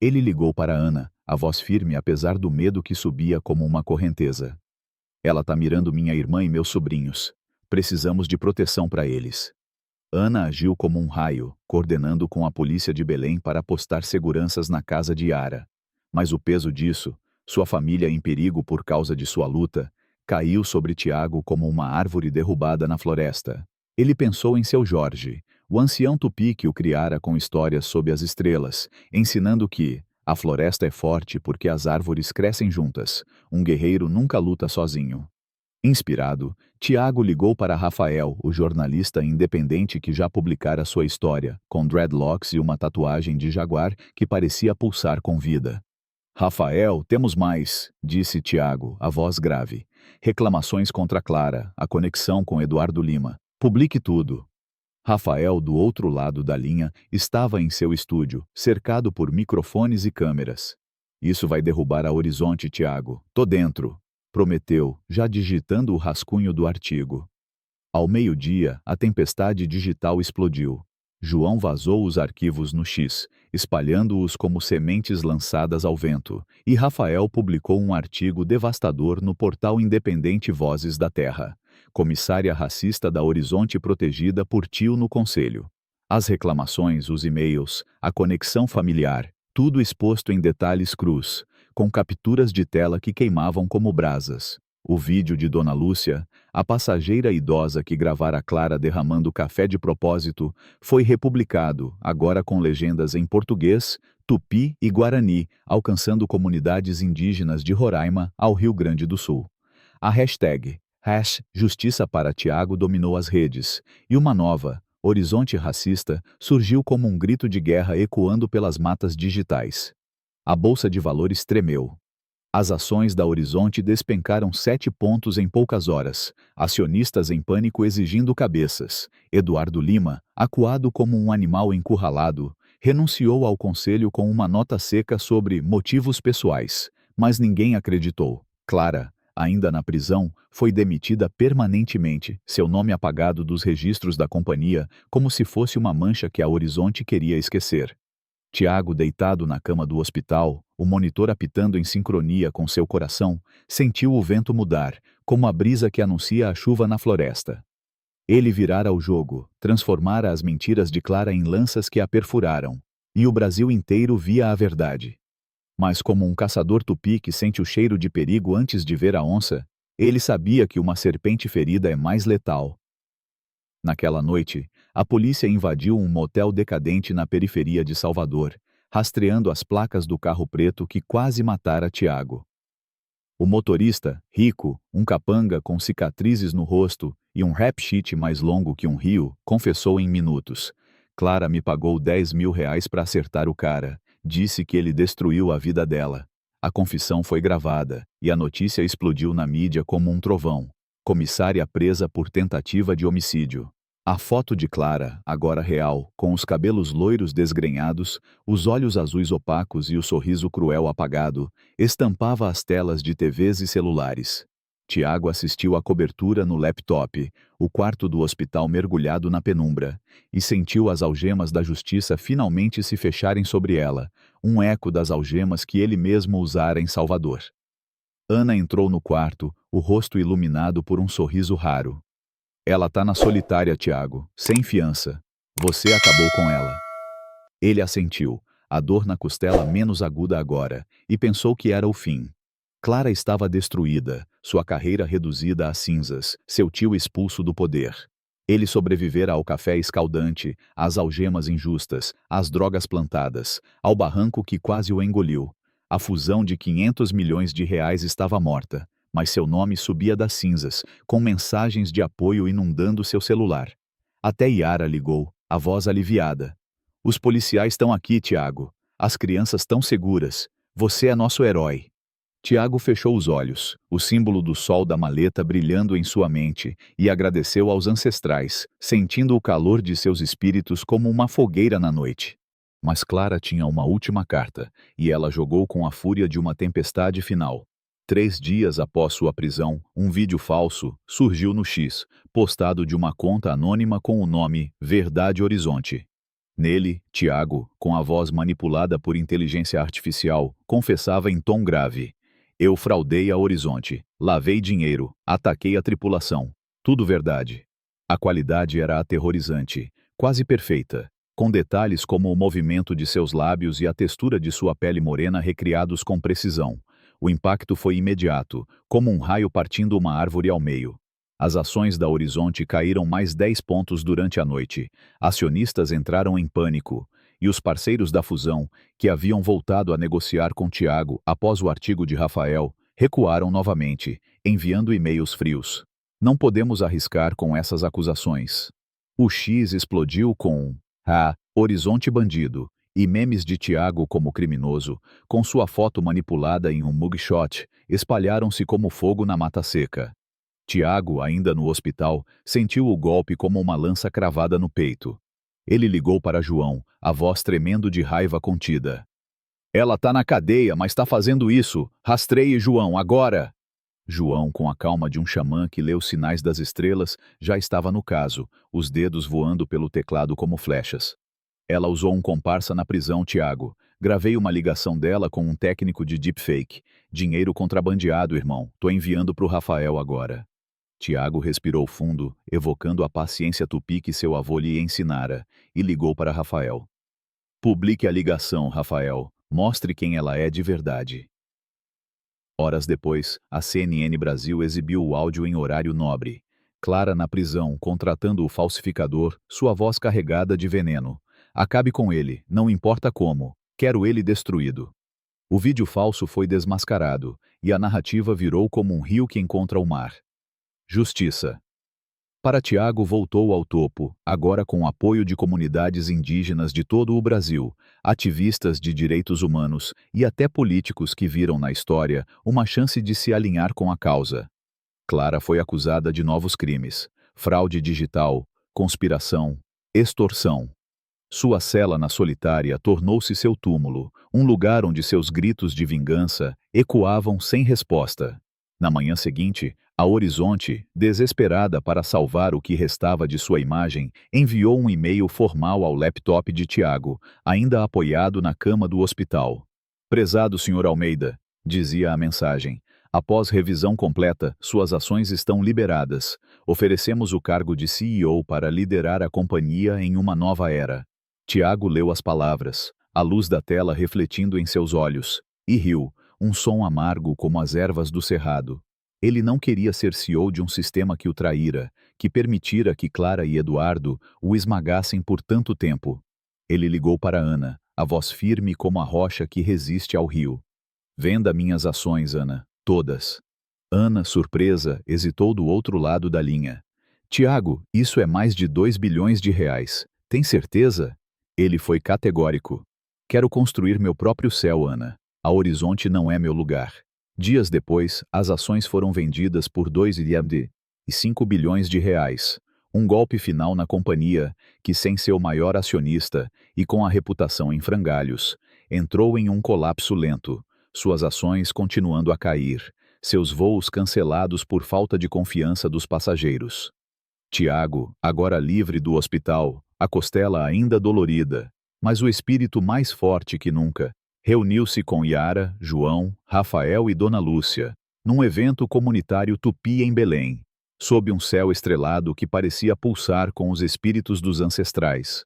Ele ligou para Ana, a voz firme apesar do medo que subia como uma correnteza. "Ela tá mirando minha irmã e meus sobrinhos. Precisamos de proteção para eles." Ana agiu como um raio, coordenando com a polícia de Belém para postar seguranças na casa de Yara. Mas o peso disso, sua família em perigo por causa de sua luta, caiu sobre Tiago como uma árvore derrubada na floresta. Ele pensou em seu Jorge, o ancião tupi que o criara com histórias sob as estrelas, ensinando que a floresta é forte porque as árvores crescem juntas. Um guerreiro nunca luta sozinho. Inspirado, Tiago ligou para Rafael, o jornalista independente que já publicara sua história, com dreadlocks e uma tatuagem de jaguar que parecia pulsar com vida. Rafael, temos mais, disse Tiago, a voz grave. Reclamações contra Clara, a conexão com Eduardo Lima. Publique tudo. Rafael, do outro lado da linha, estava em seu estúdio, cercado por microfones e câmeras. Isso vai derrubar a Horizonte, Tiago. Tô dentro, prometeu, já digitando o rascunho do artigo. Ao meio-dia, a tempestade digital explodiu. João vazou os arquivos no X, espalhando-os como sementes lançadas ao vento, e Rafael publicou um artigo devastador no portal independente Vozes da Terra. Comissária racista da Horizonte protegida por tio no conselho. As reclamações, os e-mails, a conexão familiar, tudo exposto em detalhes crus, com capturas de tela que queimavam como brasas. O vídeo de Dona Lúcia, a passageira idosa que gravara Clara derramando café de propósito, foi republicado, agora com legendas em português, tupi e guarani, alcançando comunidades indígenas de Roraima ao Rio Grande do Sul. A hashtag #Justiça para Tiago dominou as redes, e uma nova, Horizonte Racista, surgiu como um grito de guerra ecoando pelas matas digitais. A Bolsa de Valores tremeu. As ações da Horizonte despencaram 7 pontos em poucas horas, acionistas em pânico exigindo cabeças. Eduardo Lima, acuado como um animal encurralado, renunciou ao conselho com uma nota seca sobre motivos pessoais, mas ninguém acreditou. Clara, ainda na prisão, foi demitida permanentemente, seu nome apagado dos registros da companhia, como se fosse uma mancha que a Horizonte queria esquecer. Tiago, deitado na cama do hospital, o monitor apitando em sincronia com seu coração, sentiu o vento mudar, como a brisa que anuncia a chuva na floresta. Ele virara o jogo, transformara as mentiras de Clara em lanças que a perfuraram, e o Brasil inteiro via a verdade. Mas como um caçador tupi que sente o cheiro de perigo antes de ver a onça, ele sabia que uma serpente ferida é mais letal. Naquela noite, a polícia invadiu um motel decadente na periferia de Salvador, rastreando as placas do carro preto que quase matara Tiago. O motorista, rico, um capanga com cicatrizes no rosto e um rap sheet mais longo que um rio, confessou em minutos. Clara me pagou R$ 10.000 para acertar o cara. Disse que ele destruiu a vida dela. A confissão foi gravada, e a notícia explodiu na mídia como um trovão. Comissária presa por tentativa de homicídio. A foto de Clara, agora real, com os cabelos loiros desgrenhados, os olhos azuis opacos e o sorriso cruel apagado, estampava as telas de TVs e celulares. Tiago assistiu à cobertura no laptop, o quarto do hospital mergulhado na penumbra, e sentiu as algemas da justiça finalmente se fecharem sobre ela, um eco das algemas que ele mesmo usara em Salvador. Ana entrou no quarto, o rosto iluminado por um sorriso raro. Ela tá na solitária, Tiago, sem fiança. Você acabou com ela. Ele assentiu, a dor na costela menos aguda agora, e pensou que era o fim. Clara estava destruída, sua carreira reduzida a cinzas, seu tio expulso do poder. Ele sobrevivera ao café escaldante, às algemas injustas, às drogas plantadas, ao barranco que quase o engoliu. A fusão de R$ 500 milhões estava morta, mas seu nome subia das cinzas, com mensagens de apoio inundando seu celular. Até Yara ligou, a voz aliviada. Os policiais estão aqui, Tiago. As crianças estão seguras. Você é nosso herói. Tiago fechou os olhos, o símbolo do sol da maleta brilhando em sua mente, e agradeceu aos ancestrais, sentindo o calor de seus espíritos como uma fogueira na noite. Mas Clara tinha uma última carta, e ela jogou com a fúria de uma tempestade final. 3 dias após sua prisão, um vídeo falso surgiu no X, postado de uma conta anônima com o nome Verdade Horizonte. Nele, Tiago, com a voz manipulada por inteligência artificial, confessava em tom grave: eu fraudei a Horizonte, lavei dinheiro, ataquei a tripulação. Tudo verdade. A qualidade era aterrorizante. quase perfeita, com detalhes como o movimento de seus lábios e a textura de sua pele morena recriados com precisão. O impacto foi imediato, como um raio partindo uma árvore ao meio. As ações da Horizonte caíram mais 10 pontos durante a noite. Acionistas entraram em pânico. E os parceiros da fusão, que haviam voltado a negociar com Tiago após o artigo de Rafael, recuaram novamente, enviando e-mails frios. Não podemos arriscar com essas acusações. O X explodiu com Horizonte bandido e memes de Tiago como criminoso, com sua foto manipulada em um mugshot, espalharam-se como fogo na mata seca. Tiago, ainda no hospital, sentiu o golpe como uma lança cravada no peito. Ele ligou para João, a voz tremendo de raiva contida. Ela tá na cadeia, mas tá fazendo isso. Rastreie João, agora! João, com a calma de um xamã que lê os sinais das estrelas, já estava no caso, os dedos voando pelo teclado como flechas. Ela usou um comparsa na prisão, Tiago. Gravei uma ligação dela com um técnico de deepfake. Dinheiro contrabandeado, irmão. Tô enviando pro Rafael agora. Tiago respirou fundo, evocando a paciência tupi que seu avô lhe ensinara, e ligou para Rafael. Publique a ligação, Rafael. Mostre quem ela é de verdade. Horas depois, a CNN Brasil exibiu o áudio em horário nobre. Clara na prisão, contratando o falsificador, sua voz carregada de veneno. Acabe com ele, não importa como. Quero ele destruído. O vídeo falso foi desmascarado, e a narrativa virou como um rio que encontra o mar. Justiça. Para Tiago voltou ao topo, agora com o apoio de comunidades indígenas de todo o Brasil, ativistas de direitos humanos e até políticos que viram na história uma chance de se alinhar com a causa. Clara foi acusada de novos crimes: fraude digital, conspiração, extorsão. Sua cela na solitária tornou-se seu túmulo, um lugar onde seus gritos de vingança ecoavam sem resposta. Na manhã seguinte, a Horizonte, desesperada para salvar o que restava de sua imagem, enviou um e-mail formal ao laptop de Tiago, ainda apoiado na cama do hospital. Prezado Sr. Almeida, dizia a mensagem, após revisão completa, suas ações estão liberadas. Oferecemos o cargo de CEO para liderar a companhia em uma nova era. Tiago leu as palavras, a luz da tela refletindo em seus olhos, e riu, um som amargo como as ervas do cerrado. Ele não queria ser CEO de um sistema que o traíra, que permitira que Clara e Eduardo o esmagassem por tanto tempo. Ele ligou para Ana, a voz firme como a rocha que resiste ao rio. Venda minhas ações, Ana, todas. Ana, surpresa, hesitou do outro lado da linha. Tiago, isso é mais de 2 bilhões de reais. Tem certeza? Ele foi categórico. Quero construir meu próprio céu, Ana. A Horizonte não é meu lugar. Dias depois, as ações foram vendidas por 2,5 bilhões de reais. Um golpe final na companhia, que sem seu maior acionista e com a reputação em frangalhos, entrou em um colapso lento, suas ações continuando a cair, seus voos cancelados por falta de confiança dos passageiros. Tiago, agora livre do hospital, a costela ainda dolorida, mas o espírito mais forte que nunca, reuniu-se com Yara, João, Rafael e Dona Lúcia, num evento comunitário tupi em Belém, sob um céu estrelado que parecia pulsar com os espíritos dos ancestrais.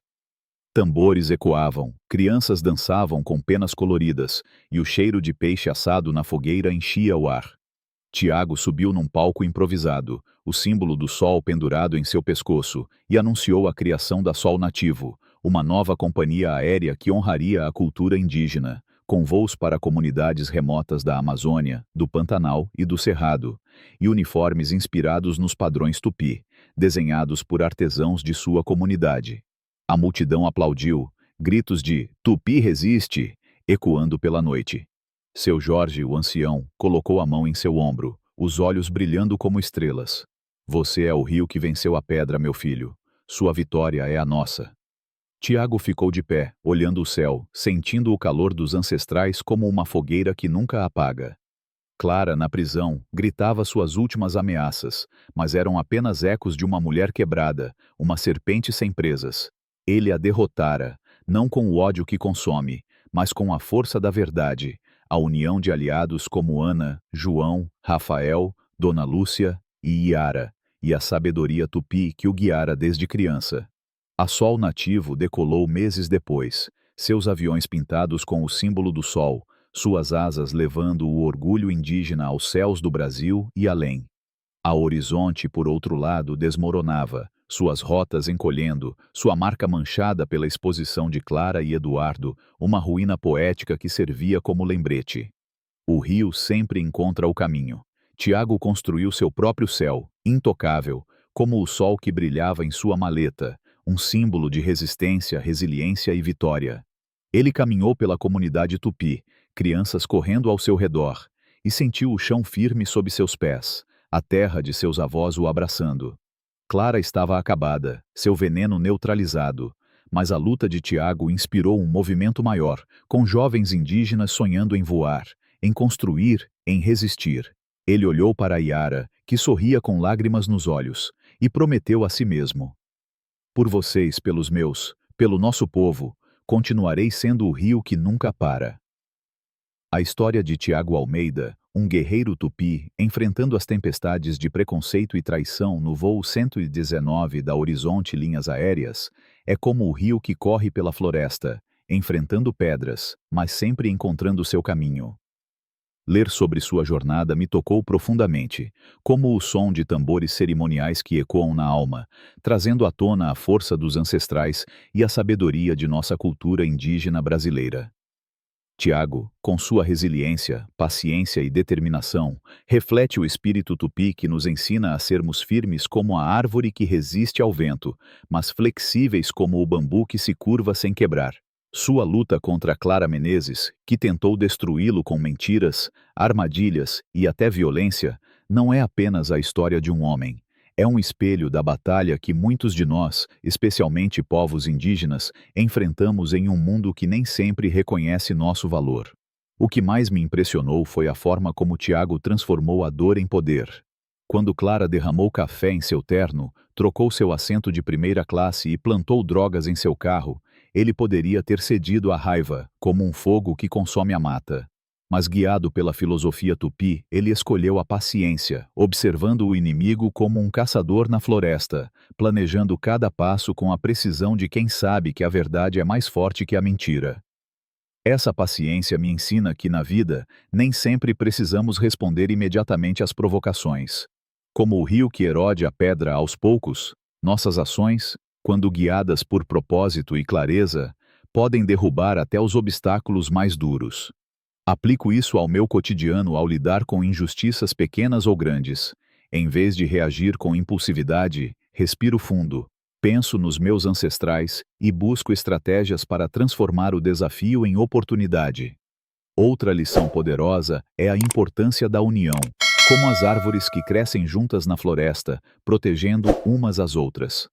Tambores ecoavam, crianças dançavam com penas coloridas, e o cheiro de peixe assado na fogueira enchia o ar. Tiago subiu num palco improvisado, o símbolo do sol pendurado em seu pescoço, e anunciou a criação da Sol Nativo, uma nova companhia aérea que honraria a cultura indígena, com voos para comunidades remotas da Amazônia, do Pantanal e do Cerrado, e uniformes inspirados nos padrões tupi, desenhados por artesãos de sua comunidade. A multidão aplaudiu, gritos de "Tupi resiste!" ecoando pela noite. Seu Jorge, o ancião, colocou a mão em seu ombro, os olhos brilhando como estrelas. Você é o rio que venceu a pedra, meu filho. Sua vitória é a nossa. Tiago ficou de pé, olhando o céu, sentindo o calor dos ancestrais como uma fogueira que nunca apaga. Clara, na prisão, gritava suas últimas ameaças, mas eram apenas ecos de uma mulher quebrada, uma serpente sem presas. Ele a derrotara, não com o ódio que consome, mas com a força da verdade, a união de aliados como Ana, João, Rafael, Dona Lúcia e Yara, e a sabedoria tupi que o guiara desde criança. A Sol Nativo decolou meses depois, seus aviões pintados com o símbolo do sol, suas asas levando o orgulho indígena aos céus do Brasil e além. A Horizonte, por outro lado, desmoronava, suas rotas encolhendo, sua marca manchada pela exposição de Clara e Eduardo, uma ruína poética que servia como lembrete. O rio sempre encontra o caminho. Tiago construiu seu próprio céu, intocável, como o sol que brilhava em sua maleta, um símbolo de resistência, resiliência e vitória. Ele caminhou pela comunidade tupi, crianças correndo ao seu redor, e sentiu o chão firme sob seus pés, a terra de seus avós o abraçando. Clara estava acabada, seu veneno neutralizado, mas a luta de Tiago inspirou um movimento maior, com jovens indígenas sonhando em voar, em construir, em resistir. Ele olhou para Yara, que sorria com lágrimas nos olhos, e prometeu a si mesmo: por vocês, pelos meus, pelo nosso povo, continuarei sendo o rio que nunca para. A história de Tiago Almeida, um guerreiro tupi, enfrentando as tempestades de preconceito e traição no voo 119 da Horizonte Linhas Aéreas, é como o rio que corre pela floresta, enfrentando pedras, mas sempre encontrando seu caminho. Ler sobre sua jornada me tocou profundamente, como o som de tambores cerimoniais que ecoam na alma, trazendo à tona a força dos ancestrais e a sabedoria de nossa cultura indígena brasileira. Tiago, com sua resiliência, paciência e determinação, reflete o espírito tupi que nos ensina a sermos firmes como a árvore que resiste ao vento, mas flexíveis como o bambu que se curva sem quebrar. Sua luta contra Clara Menezes, que tentou destruí-lo com mentiras, armadilhas e até violência, não é apenas a história de um homem. É um espelho da batalha que muitos de nós, especialmente povos indígenas, enfrentamos em um mundo que nem sempre reconhece nosso valor. O que mais me impressionou foi a forma como Tiago transformou a dor em poder. Quando Clara derramou café em seu terno, trocou seu assento de primeira classe e plantou drogas em seu carro, ele poderia ter cedido à raiva, como um fogo que consome a mata. Mas guiado pela filosofia tupi, ele escolheu a paciência, observando o inimigo como um caçador na floresta, planejando cada passo com a precisão de quem sabe que a verdade é mais forte que a mentira. Essa paciência me ensina que na vida, nem sempre precisamos responder imediatamente às provocações. Como o rio que erode a pedra aos poucos, nossas ações, quando guiadas por propósito e clareza, podem derrubar até os obstáculos mais duros. Aplico isso ao meu cotidiano ao lidar com injustiças pequenas ou grandes. Em vez de reagir com impulsividade, respiro fundo, penso nos meus ancestrais e busco estratégias para transformar o desafio em oportunidade. Outra lição poderosa é a importância da união, como as árvores que crescem juntas na floresta, protegendo umas às outras.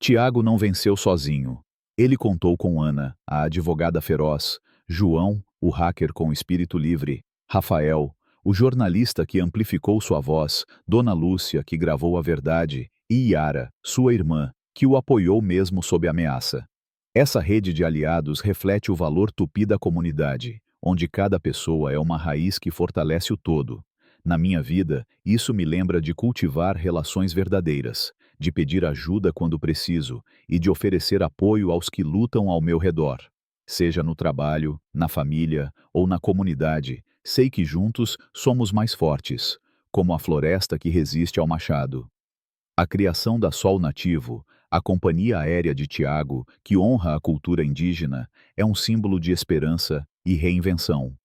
Tiago não venceu sozinho. Ele contou com Ana, a advogada feroz, João, o hacker com espírito livre, Rafael, o jornalista que amplificou sua voz, Dona Lúcia, que gravou a verdade, e Yara, sua irmã, que o apoiou mesmo sob ameaça. Essa rede de aliados reflete o valor tupi da comunidade, onde cada pessoa é uma raiz que fortalece o todo. Na minha vida, isso me lembra de cultivar relações verdadeiras, de pedir ajuda quando preciso e de oferecer apoio aos que lutam ao meu redor. Seja no trabalho, na família ou na comunidade, sei que juntos somos mais fortes, como a floresta que resiste ao machado. A criação da Sol Nativo, a companhia aérea de Tiago, que honra a cultura indígena, é um símbolo de esperança e reinvenção.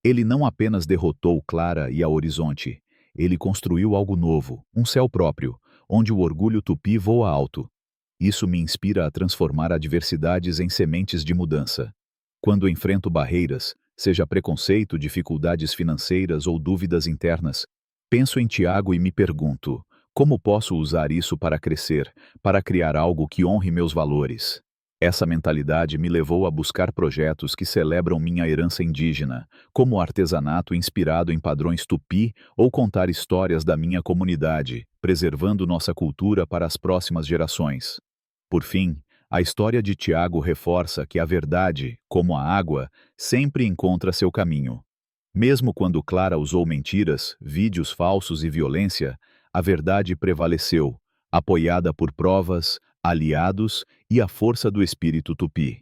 Ele não apenas derrotou Clara e a Horizonte, ele construiu algo novo, um céu próprio, onde o orgulho tupi voa alto. Isso me inspira a transformar adversidades em sementes de mudança. Quando enfrento barreiras, seja preconceito, dificuldades financeiras ou dúvidas internas, penso em Tiago e me pergunto: como posso usar isso para crescer, para criar algo que honre meus valores? Essa mentalidade me levou a buscar projetos que celebram minha herança indígena, como artesanato inspirado em padrões tupi ou contar histórias da minha comunidade, preservando nossa cultura para as próximas gerações. Por fim, a história de Tiago reforça que a verdade, como a água, sempre encontra seu caminho. Mesmo quando Clara usou mentiras, vídeos falsos e violência, a verdade prevaleceu, apoiada por provas, aliados e a força do espírito tupi.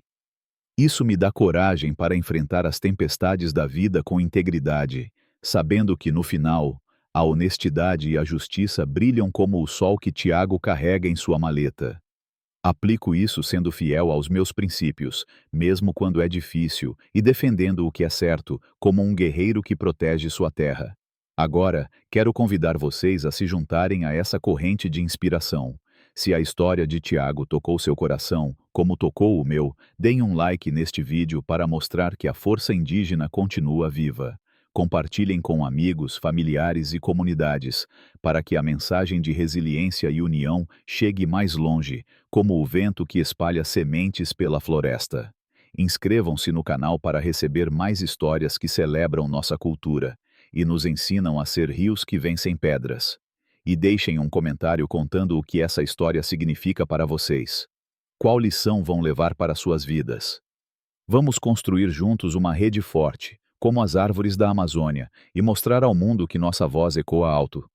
Isso me dá coragem para enfrentar as tempestades da vida com integridade, sabendo que, no final, a honestidade e a justiça brilham como o sol que Tiago carrega em sua maleta. Aplico isso sendo fiel aos meus princípios, mesmo quando é difícil, e defendendo o que é certo, como um guerreiro que protege sua terra. Agora, quero convidar vocês a se juntarem a essa corrente de inspiração. Se a história de Tiago tocou seu coração, como tocou o meu, deem um like neste vídeo para mostrar que a força indígena continua viva. Compartilhem com amigos, familiares e comunidades, para que a mensagem de resiliência e união chegue mais longe, como o vento que espalha sementes pela floresta. Inscrevam-se no canal para receber mais histórias que celebram nossa cultura e nos ensinam a ser rios que vencem pedras. E deixem um comentário contando o que essa história significa para vocês. Qual lição vão levar para suas vidas? Vamos construir juntos uma rede forte, como as árvores da Amazônia, e mostrar ao mundo que nossa voz ecoa alto.